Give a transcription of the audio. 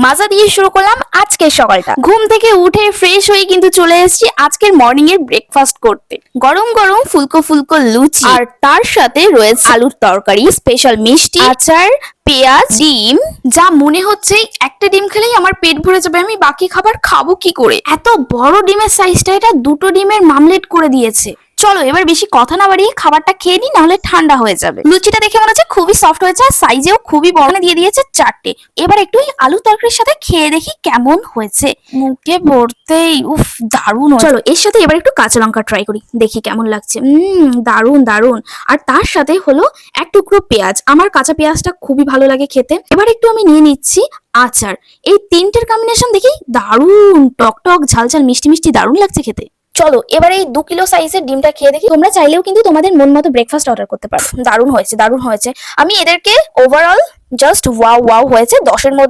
মাজা দিয়ে শুরু করলাম আজকের সকালটা। ঘুম থেকে উঠে ফ্রেশ হয়ে কিন্তু চলে এসেছি আজকের মর্নিং এর ব্রেকফাস্ট করতে। গরম গরম ফুলকো ফুলকো লুচি আর তার সাথে রয়েছে আলুর তরকারি, স্পেশাল মিষ্টি, আচার, পেঁয়াজ, ডিম। যা মনে হচ্ছে একটা ডিম খেলেই আমার পেট ভরে যাবে, আমি বাকি খাবার খাবো কি করে? এত বড় ডিমের সাইজটা, এটা দুটো ডিমের মামলেট করে দিয়েছে। চলো এবার বেশি কথা না বাড়িয়ে খাবারটা খেয়ে নিই, নাহলে ঠান্ডা হয়ে যাবে। লুচিটা দেখে মনে হচ্ছে খুবই সফট হয়েছে আর সাইজেও খুবই বড়, দিয়ে দিয়েছে 4টে। এবার একটু আলু তরকারির সাথে খেয়ে দেখি কেমন হয়েছে। মুখে ভরতেই উফ দারুণ। চলো এর সাথে এবার একটু কাঁচা লঙ্কা ট্রাই করি, দেখি কেমন লাগছে। দারুণ দারুণ। আর তার সাথে হলো এক টুকরো পেঁয়াজ, আমার কাঁচা পেঁয়াজটা খুবই ভালো লাগে খেতে। এবার একটু আমি নিয়ে নিচ্ছি আচার। এই তিনটের কম্বিনেশন দেখি দারুণ, টক টক ঝাল ঝাল মিষ্টি মিষ্টি, দারুণ লাগছে খেতে। চলো এবার এই 2 কিলো সাইজের ডিমটা খেয়ে দেখি। তোমরা চাইলেও কিন্তু তোমাদের মন মতো ব্রেকফাস্ট অর্ডার করতে পারো। দারুণ হয়েছে, দারুণ হয়েছে। আমি এদেরকে ওভারঅল জাস্ট ওয়াও ওয়াও হয়েছে 10-এর মধ্যে